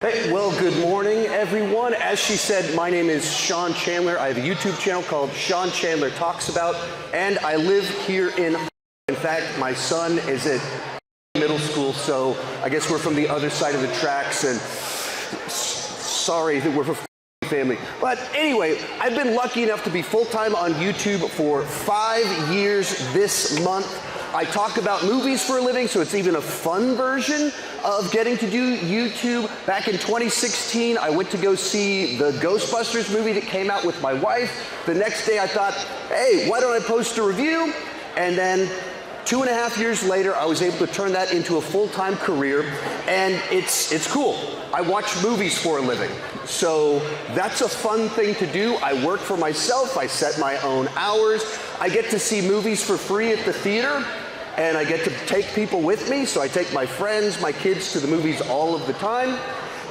Hey, well, good morning, everyone. As she said, my name is Sean Chandler. I have a YouTube channel called Sean Chandler Talks About, and I live here in fact, my son is at middle school, so I guess we're from the other side of the tracks, and sorry that we're a family. But anyway, I've been lucky enough to be full-time on YouTube for 5 years this month. I talk about movies for a living, so it's even a fun version of getting to do YouTube. Back in 2016, I went to go see the Ghostbusters movie that came out with my wife. The next day I thought, hey, why don't I post a review? And then 2.5 years later, I was able to turn that into a full-time career, and it's cool. I watch movies for a living. So that's a fun thing to do. I work for myself, I set my own hours. I get to see movies for free at the theater, and I get to take people with me. So I take my friends, my kids to the movies all of the time.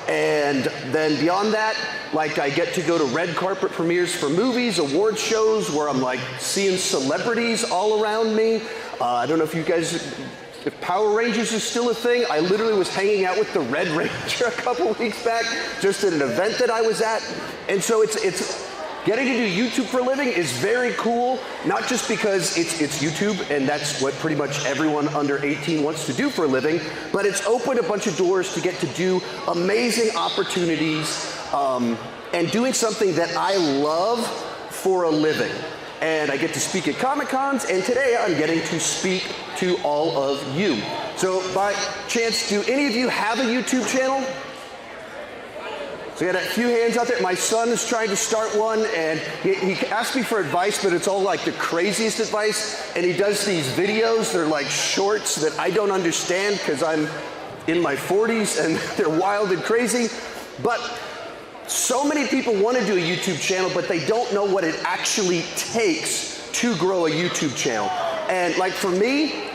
And then beyond that, like I get to go to red carpet premieres for movies, award shows where I'm like seeing celebrities all around me. I don't know if you guys, if Power Rangers is still a thing. I literally was hanging out with the Red Ranger a couple weeks back, just at an event that I was at. And so it's getting to do YouTube for a living is very cool, not just because it's YouTube and that's what pretty much everyone under 18 wants to do for a living, but it's opened a bunch of doors to get to do amazing opportunities and doing something that I love for a living. And I get to speak at Comic-Cons, and today I'm getting to speak to all of you. So by chance, do any of you have a YouTube channel? So we got a few hands out there. My son is trying to start one, and he asked me for advice, but it's all like the craziest advice. And he does these videos. They're like shorts that I don't understand because I'm in my 40s and they're wild and crazy. But so many people want to do a YouTube channel, but they don't know what it actually takes to grow a YouTube channel. And like for me,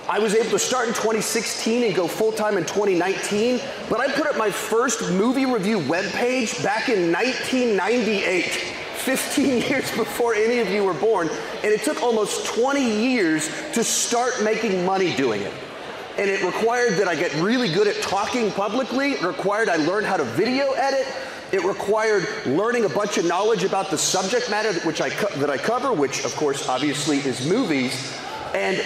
I was able to start in 2016 and go full-time in 2019, but I put up my first movie review webpage back in 1998, 15 years before any of you were born, and it took almost 20 years to start making money doing it. And it required that I get really good at talking publicly. It required I learn how to video edit. It required learning a bunch of knowledge about the subject matter that I cover, which of course obviously is movies. And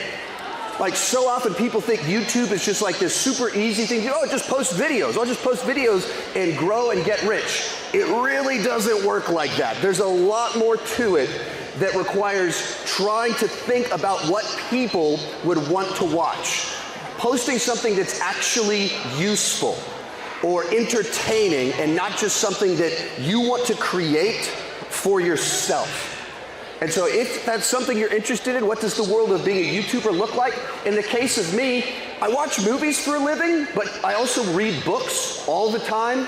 like so often people think YouTube is just like this super easy thing. Oh, just post videos. I'll just post videos and grow and get rich. It really doesn't work like that. There's a lot more to it that requires trying to think about what people would want to watch. Posting something that's actually useful or entertaining and not just something that you want to create for yourself. And so if that's something you're interested in, what does the world of being a YouTuber look like? In the case of me, I watch movies for a living, but I also read books all the time.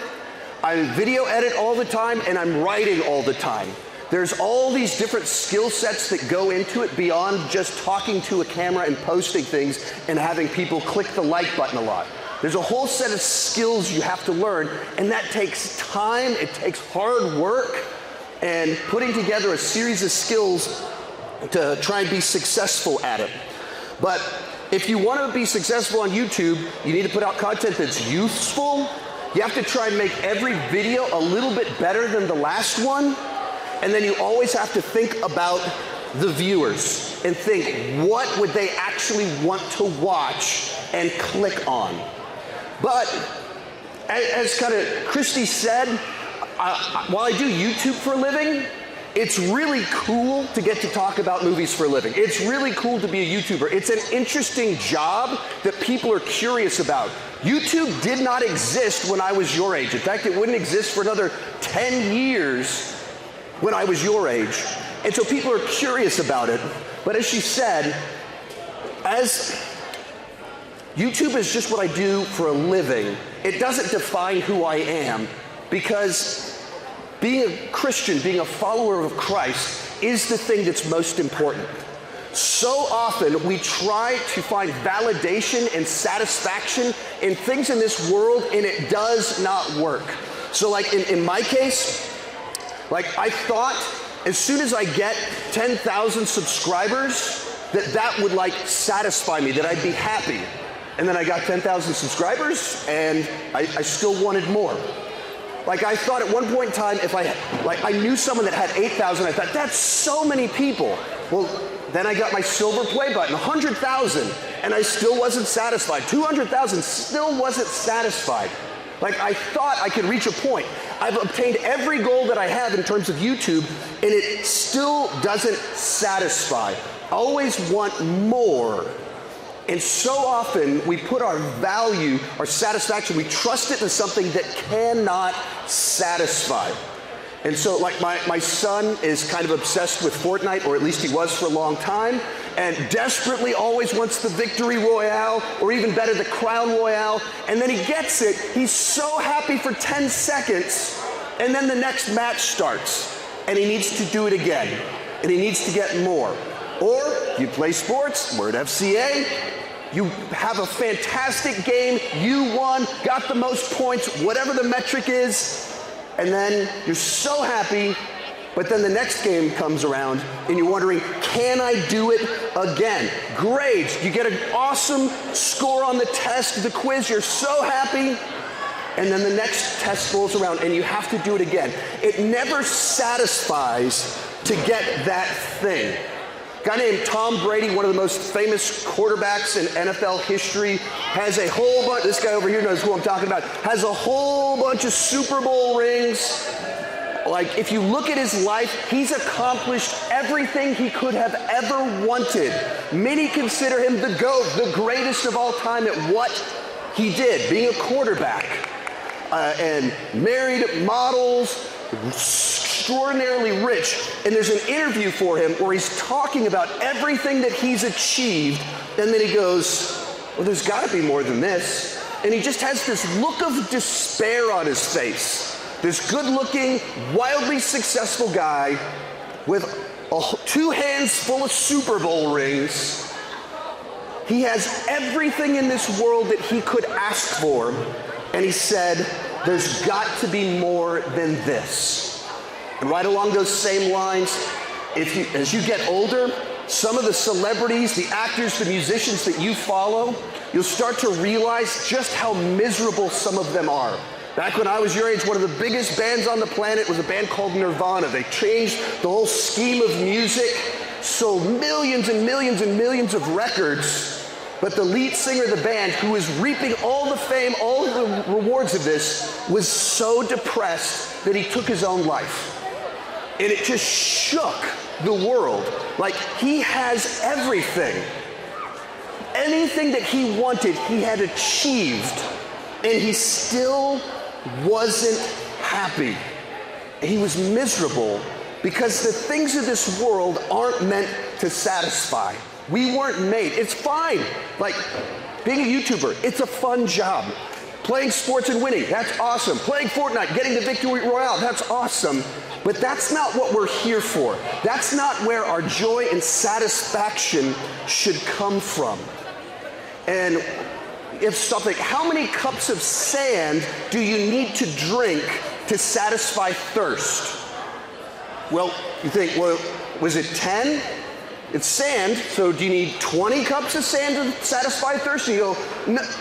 I video edit all the time, and I'm writing all the time. There's all these different skill sets that go into it beyond just talking to a camera and posting things and having people click the like button a lot. There's a whole set of skills you have to learn, and that takes time, it takes hard work, and putting together a series of skills to try and be successful at it. But if you want to be successful on YouTube, you need to put out content that's useful. You have to try and make every video a little bit better than the last one. And then you always have to think about the viewers and think, what would they actually want to watch and click on? But as kind of Christy said, while I do YouTube for a living, it's really cool to get to talk about movies for a living. It's really cool to be a YouTuber. It's an interesting job that people are curious about. YouTube did not exist when I was your age. In fact, it wouldn't exist for another 10 years when I was your age. And so people are curious about it. But as she said, as YouTube is just what I do for a living, it doesn't define who I am, because being a Christian, being a follower of Christ is the thing that's most important. So often we try to find validation and satisfaction in things in this world, and it does not work. So like in my case, like I thought as soon as I get 10,000 subscribers that would like satisfy me, that I'd be happy. And then I got 10,000 subscribers, and I still wanted more. Like, I thought at one point in time, if I knew someone that had 8,000, I thought, that's so many people. Well, then I got my silver play button, 100,000, and I still wasn't satisfied. 200,000, still wasn't satisfied. Like, I thought I could reach a point. I've obtained every goal that I have in terms of YouTube, and it still doesn't satisfy. I always want more. And so often we put our value, our satisfaction, we trust it in something that cannot satisfy. And so, like, my son is kind of obsessed with Fortnite, or at least he was for a long time, and desperately always wants the victory royale, or even better, the crown royale. And then he gets it, he's so happy for 10 seconds, and then the next match starts, and he needs to do it again, and he needs to get more. Or you play sports, we're at FCA, you have a fantastic game, you won, got the most points, whatever the metric is, and then you're so happy, but then the next game comes around and you're wondering, can I do it again? Grades, you get an awesome score on the test, the quiz, you're so happy, and then the next test rolls around and you have to do it again. It never satisfies to get that thing. A guy named Tom Brady, one of the most famous quarterbacks in NFL history, has a whole bunch, this guy over here knows who I'm talking about, has a whole bunch of Super Bowl rings. Like, if you look at his life, he's accomplished everything he could have ever wanted. Many consider him the GOAT, the greatest of all time at what he did, being a quarterback. And married models, extraordinarily rich, and there's an interview for him where he's talking about everything that he's achieved, and then he goes, well, there's got to be more than this. And he just has this look of despair on his face. This good-looking, wildly successful guy with 2 hands full of Super Bowl rings. He has everything in this world that he could ask for, and he said, there's got to be more than this. And right along those same lines, as you get older, some of the celebrities, the actors, the musicians that you follow, you'll start to realize just how miserable some of them are. Back when I was your age, one of the biggest bands on the planet was a band called Nirvana. They changed the whole scheme of music, sold millions and millions and millions of records. But the lead singer of the band, who was reaping all the fame, all the rewards of this, was so depressed that he took his own life. And it just shook the world. Like, he has everything. Anything that he wanted, he had achieved. And he still wasn't happy. He was miserable because the things of this world aren't meant to satisfy. We weren't made. It's fine. Like, being a YouTuber, it's a fun job. Playing sports and winning, that's awesome. Playing Fortnite, getting the victory royale, that's awesome. But that's not what we're here for. That's not where our joy and satisfaction should come from. And if something, how many cups of sand do you need to drink to satisfy thirst? Well, you think, well, was it 10? It's sand, so do you need 20 cups of sand to satisfy thirst? And you go,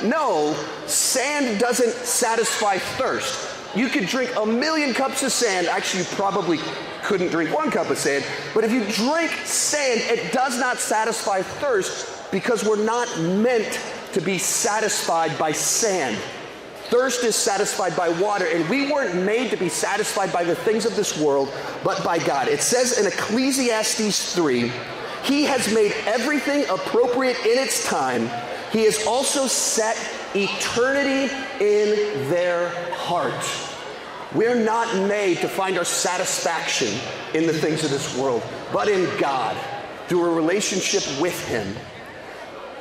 no, sand doesn't satisfy thirst. You could drink 1,000,000 cups of sand. Actually, you probably couldn't drink 1 cup of sand. But if you drink sand, it does not satisfy thirst because we're not meant to be satisfied by sand. Thirst is satisfied by water, and we weren't made to be satisfied by the things of this world, but by God. It says in Ecclesiastes 3, He has made everything appropriate in its time. He has also set eternity in their heart. We're not made to find our satisfaction in the things of this world, but in God, through a relationship with Him.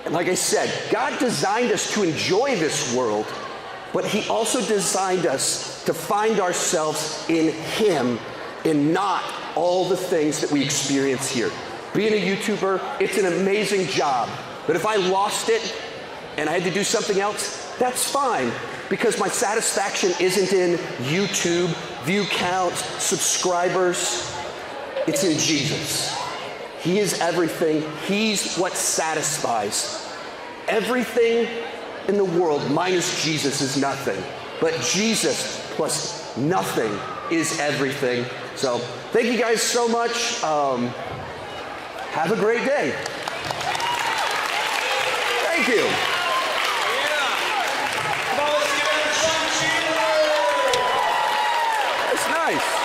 And like I said, God designed us to enjoy this world, but He also designed us to find ourselves in Him and not all the things that we experience here. Being a YouTuber, it's an amazing job. But if I lost it and I had to do something else, that's fine, because my satisfaction isn't in YouTube, view count, subscribers. It's in Jesus. He is everything. He's what satisfies. Everything in the world minus Jesus is nothing. But Jesus plus nothing is everything. So thank you guys so much. Have a great day. Thank you. That's nice.